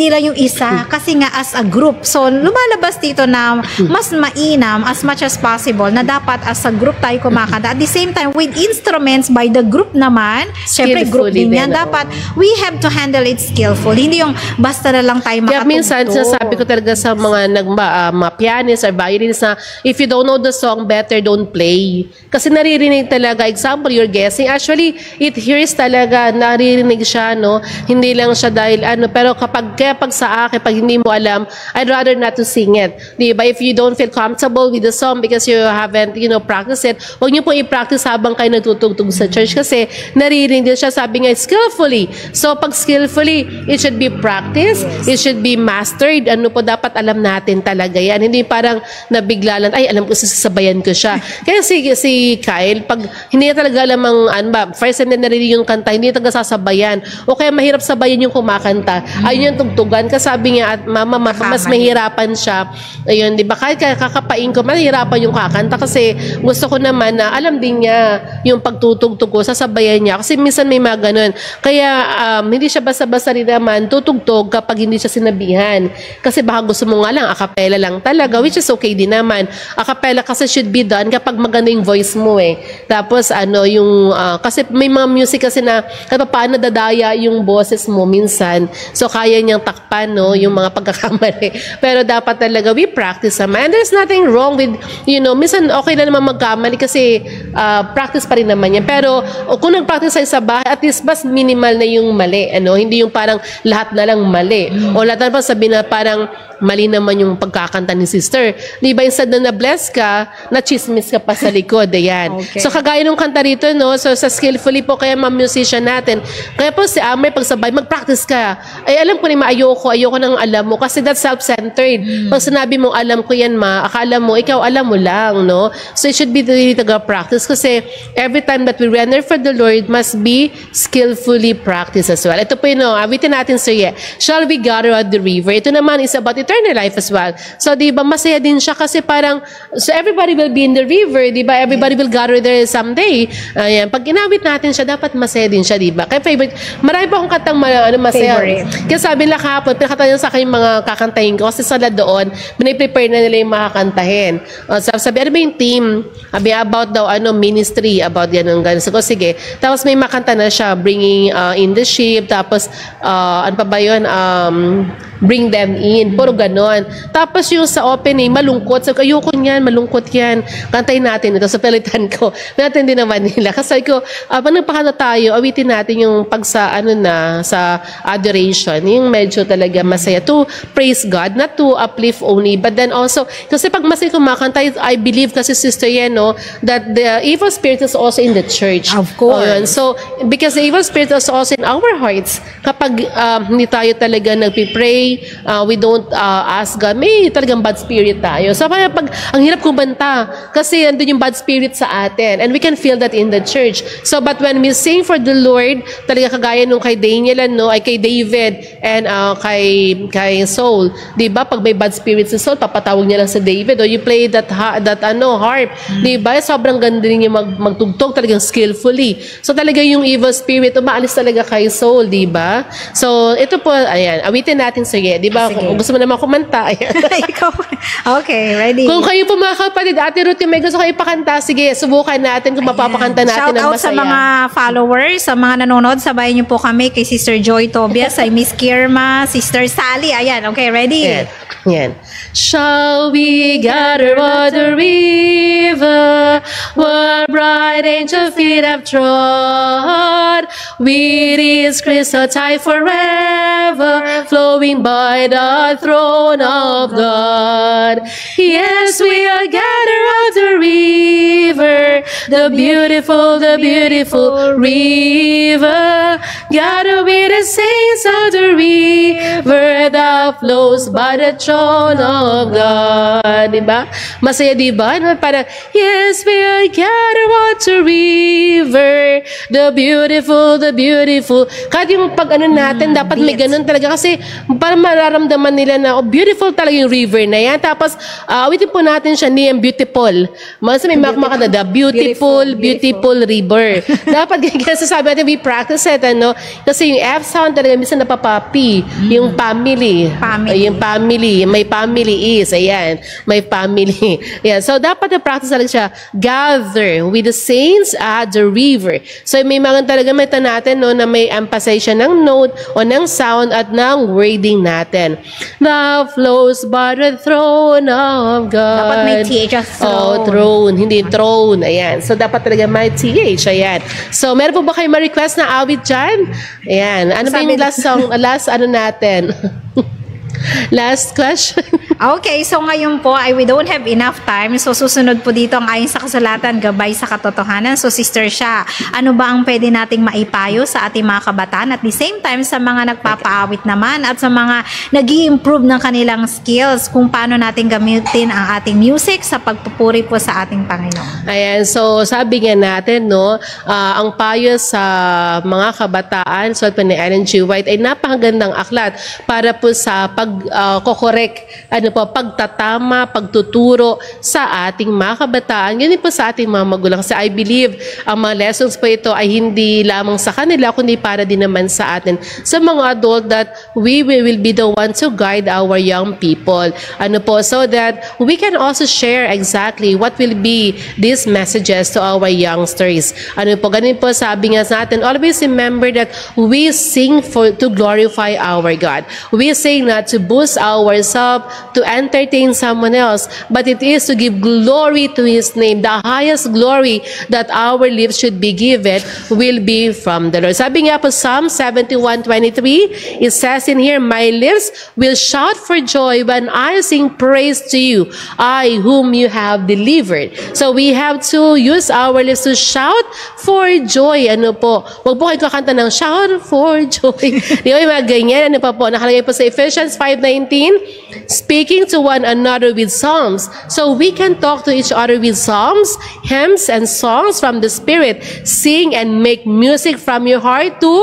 lang yung isa, kasi nga as a group. So, lumalabas dito na mas mainam as much as possible na dapat as a group tayo kumakanta. At the same time, with instruments by the group naman, syempre group Skillfully din yan. din, Dapat, we have to handle it skillfully. Hindi yung basta na lang tayo Kaya makatugtog. minsan, sinasabi ko talaga sa mga pianists or violinists na if you don't know the song, better don't play. Kasi naririnig talaga. Example, you're guessing. Actually, it hears talaga, naririnig siya, no? Hindi lang siya dahil pero pag sa akin, pag hindi mo alam, I'd rather not to sing it. Diba? If you don't feel comfortable with the song because you haven't, practiced it, huwag niyo pong i-practice habang kayo nagtutugtog sa church kasi naririnig din siya, sabi nga, skillfully. So, pag skillfully, it should be practiced, it should be mastered. Ano po, dapat alam natin talaga yan. Hindi parang nabigla lang, ay, alam ko, sasabayan ko siya. Kaya si Kyle, pag hindi na talaga alam first time na narinig yung kanta, hindi talaga sasabayan. O kaya mahirap sabayan yung kumakanta. Ayun yung tugtugan. Kasi sabi niya, at mama, mas mahirapan siya. Ayun, di ba? Kahit kakapain ko, mahirapan yung kakanta kasi gusto ko naman na alam din niya yung pagtutugtog ko, sasabayan niya. Kasi minsan may mga ganun. Kaya hindi siya basta-basta rin naman tutugtog kapag hindi siya sinabihan. Kasi baka gusto mo nga lang, acapella lang talaga, which is okay din naman. Acapella kasi should be done kapag maganda yung voice mo eh. Tapos kasi may mga music kasi na paano dadaya yung boses mo minsan. So kaya niyang takpan, no, yung mga pagkakamali. Pero dapat talaga we practice naman. And there's nothing wrong with, minsan okay na naman magkamali kasi practice pa rin naman yan. Pero kung nag-practice tayo sa bahay, at least mas minimal na yung mali. Hindi yung parang lahat na lang mali. O lahat na pa sabihin na parang mali naman yung pagkakanta ni sister. Di ba, instead na na-bless ka, na-chismis ka pa sa likod. Ayan. Okay. So, kagaya nung kanta rito, no? So, sa skillfully po, kaya mga musician natin, kaya po si Amay, pagsabay, mag-practice ka. Ay, alam ko na ayoko nang alam mo, kasi that's self-centered. Pag sinabi mong alam ko yan, akala mo, ikaw alam mo lang, no? So, it should be really taga-practice, kasi every time that we render for the Lord must be skillfully practiced as well. Ito po yun, no? Awitin natin, sir, shall we gather at the river? Ito naman is about eternal life as well. So, di ba, masaya din siya kasi parang, so everybody will be in the river, di ba? Everybody will gather there someday. Ayan. Pag ginawit natin siya, dapat masaya din siya, di ba? Kaya favorite, marami pa akong katang masaya. Favorite. Kaya sabi nila kahapon, pinakatayan sa akin yung mga kakantahin ko kasi sala doon, biniprepare na nila yung makakantahin. Sabi, ano ba yung team? Sabi, about daw, ministry, about yan ng ganun. So, sige. Tapos may makanta na siya, bringing in the ship, tapos, ano pa ba yun? Bring them in. Puro ganon. Tapos yung sa opening, malungkot. So, ayoko niyan, malungkot yan. Kantayin natin ito sa palitan ko. Natin din naman nila. Kasi ko, pag nagpakanta tayo, awitin natin yung pag sa, sa adoration. Yung medyo talaga masaya. To praise God, not to uplift only. But then also, kasi pag masaya kumakanta, I believe kasi Sister Yen, no, that the evil spirit is also in the church. Of course. So, because the evil spirit is also in our hearts. Kapag hindi tayo talaga nagpipray, we don't ask God, may talagang bad spirit tayo. So, pag ang hirap kumanta, kasi andun yung bad spirit sa atin. And we can feel that in the church. So, but when we sing for the Lord, talaga kagaya nung kay Daniel, ay kay David, and kay Saul, di ba? Pag may bad spirit si Saul, papatawag niya lang sa David, or you play that harp, di ba? Sobrang ganda rin yung magtugtog, talagang skillfully. So, talaga yung evil spirit, umaalis talaga kay Saul, di ba? So, ito po, ayan, awitin natin. Sige, di ba? Kung gusto mo naman kumanta, ayan. Ikaw. Okay, ready. Kung kayo po mga kapatid, Ate Ruth, may gusto kayo pakanta, sige, subukan natin kung mapapakanta natin Shout ng out masaya. sa mga followers, sa mga nanonood, sabayan niyo po kami kay Sister Joy Tobias, ay Miss Kirma, Sister Sally. Ayan, okay, ready? Ayan. Ayan. Shall we gather by the river where bright angel feet have trod, with his crystal tide forever flowing by the throne of God. Yes, we are gathered at the river, the beautiful river, gathered with the saints of the river that flows by the throne of God. Diba? Masaya, diba? Parang, yes, we are gathered at the river, the beautiful. Kahit yung pag natin, dapat may ganun talaga kasi para mararamdaman nila na, beautiful talaga yung river na yan. Tapos, awitin po natin siya niyang beautiful. Mas may makmakanta, the beautiful river. Dapat ganyan sasabi natin, we practice it, kasi yung F sound talaga, minsan napapapi. Yung family. Yung family. May family is, ayan. May family. Yeah. So, dapat na-practice talaga siya, gather with the saints at the river. So, may mga talaga may natin, na may emphasize siya ng note o ng sound at ng wording natin. Now flows by the throne of God. Dapat may TH as throne. Oh, throne. Hindi throne. Ayan. So, dapat talaga may TH. Ayan. So, meron po ba kayo ma-request na awit dyan? Ayan. Ano ba yung last song? Last natin? Last question. Okay, so ngayon po ay we don't have enough time. So susunod po dito ang ayon sa kasulatan, gabay sa katotohanan. So Sister Sha, ano ba ang pwede nating maipayo sa ating mga kabataan at the same time sa mga nagpapaawit naman at sa mga nag-i-improve ng kanilang skills kung paano natin gamitin ang ating music sa pagpupuri po sa ating Panginoon. Ayan, so sabi nga natin, ang payo sa mga kabataan, so ni Ellen G. White ay napakagandang aklat para po sa pag-correct, pagtatama, pagtuturo sa ating mga kabataan, yun po sa ating mga magulang. Kasi I believe, ang mga lessons po ito ay hindi lamang sa kanila, kundi para din naman sa atin, sa mga adult, that we will be the ones to guide our young people. So that we can also share exactly what will be these messages to our youngsters. Ganun po sabi nga natin, always remember that we sing to glorify our God. We sing not to boost ourselves, to entertain someone else, but it is to give glory to His name. The highest glory that our lips should be given will be from the Lord. Sabi nga po Psalm 71:23, it says in here, my lips will shout for joy when I sing praise to you, I whom you have delivered. So we have to use our lips to shout for joy. Ano po? Huwag po kayo kakanta ng shout for joy. Di ba yung mga ganyan? Ano pa po? Nakalagay po sa Ephesians 5:19, speaking to one another with psalms. So we can talk to each other with psalms, hymns, and songs from the Spirit. Sing and make music from your heart to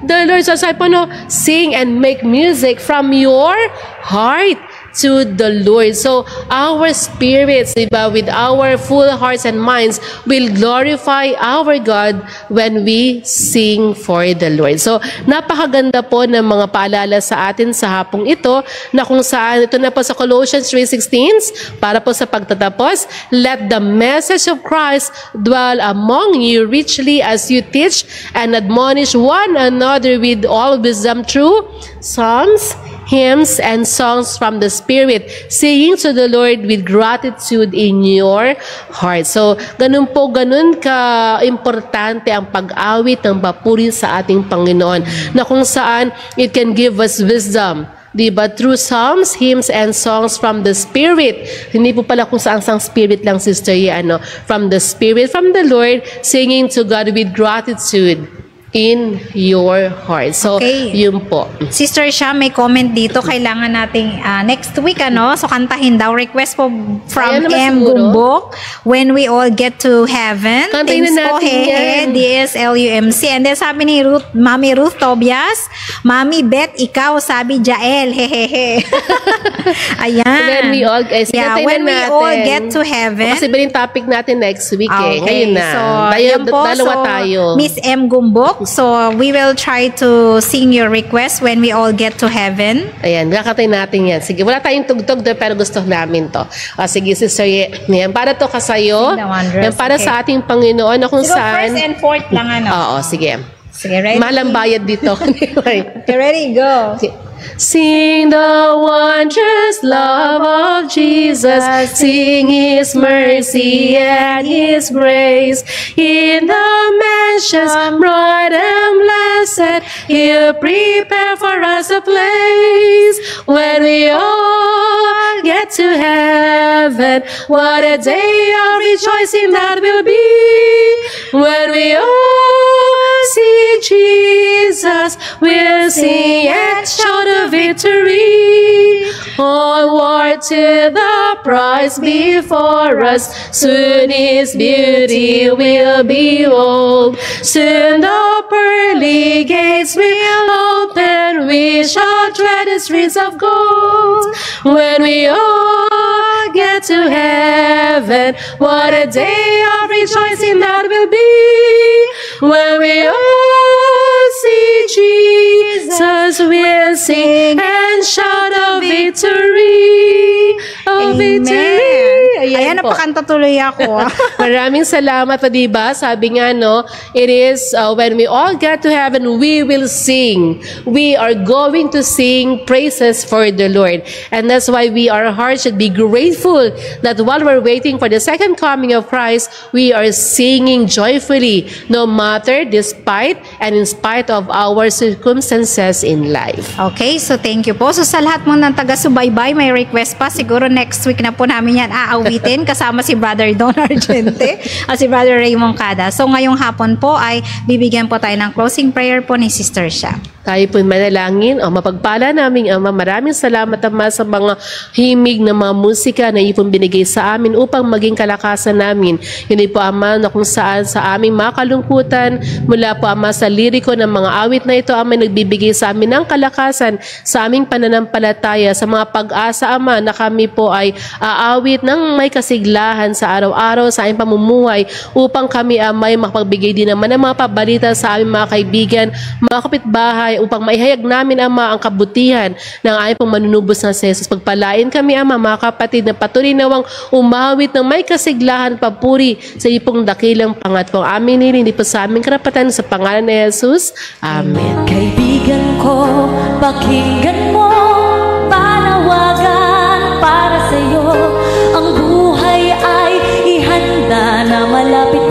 the Lord. So sabi po, no, sing and make music from your heart to the Lord. So our spirits, diba, with our full hearts and minds will glorify our God when we sing for the Lord. So napakaganda po ng mga paalala sa atin sa hapong ito, na kung saan ito na po sa Colossians 3:16, para po sa pagtatapos, let the message of Christ dwell among you richly as you teach and admonish one another with all wisdom through psalms, hymns, and songs from the Spirit, singing to the Lord with gratitude in your heart. So, ganun ka-importante ang pag-awit ng papuri sa ating Panginoon, na kung saan it can give us wisdom. Diba? Through psalms, hymns, and songs from the Spirit. Hindi po pala kung saan-sang Spirit lang, Sister Ye, from the Spirit, from the Lord, singing to God with gratitude in your heart. So, yun po. Sister Sha, may comment dito. Kailangan nating next week, so kantahin daw. Request po from M. Gumbok, When We All Get to Heaven. Kantahin na natin yan. DSLUMC. And then sabi ni Mami Ruth Tobias, Mami Beth, ikaw, sabi Jael. Hehehe. Ayan. When we all, when we all get to heaven. Kasi ba yung topic natin next week Ngayon na. So, dalawa tayo. Miss M. Gumbok, so we will try to sing your request when we all get to heaven. Ayan, nakatay natin yan. Sige, wala tayong tugtog doon, pero gusto namin to. Sige, Sister Yan, para to kasayo. Yan, para sa ating Panginoon, na kung saan. First and fourth lang, Oo, sige. Sige, ready? Malang bayad dito. Okay, ready, go. Sing the wondrous love of Jesus, sing His mercy and His grace. In the mansions bright and blessed, He'll prepare for us a place. When we all get to heaven, what a day of rejoicing that will be. When we all see Jesus, we'll sing and shout of victory. Onward to the prize before us, soon His beauty will behold. Soon the pearly gates will open, we shall tread the streets of gold. When we all get to heaven, what a day of rejoicing that will be. When we all see Jesus, we'll sing and shout of victory. Of victory. Ayan, napakanta tuloy ako. Maraming salamat po, diba? Sabi nga, it is when we all get to heaven, we will sing. We are going to sing praises for the Lord. And that's why our hearts should be grateful that while we're waiting for the second coming of Christ, we are singing joyfully, no matter, despite, and in spite of our circumstances in life. Okay, so thank you po. So sa lahat mo ng taga-subaybay, may request pa. Siguro next week na po namin yan aawitin kasama si Brother Don Argente at si Brother Raymond Cada. So ngayong hapon po ay bibigyan po tayo ng closing prayer po ni Sister Sha. Tayo po'y manalangin. Mapagpala naming Ama, maraming salamat Ama sa mga himig na mga musika na ipong binigay sa amin upang maging kalakasan namin. Hindi po Ama, na kung saan sa aming mga kalungkutan, mula po Ama sa liriko ng mga awit na ito, Ama, nagbibigay sa amin ng kalakasan sa aming pananampalataya, sa mga pag-asa Ama, na kami po ay aawit ng may kasiglahan sa araw-araw sa aming pamumuhay upang kami Ama ay makapagbigay din naman ng mga pabalita sa aming mga kaibigan, mga kapitbahay, upang maihayag namin Ama ang kabutihan ng aming pong manunubos na si Jesus. Pagpalain kami Ama, mga kapatid, na patuloy nawang umawit ng may kasiglahan, papuri sa ipong dakilang pangat po. Amin hindi po sa aming karapatan, sa pangalan ni Jesus. Amen. Kaibigan ko, pakinggan mo, panawagan ang buhay ay ihanda na malapit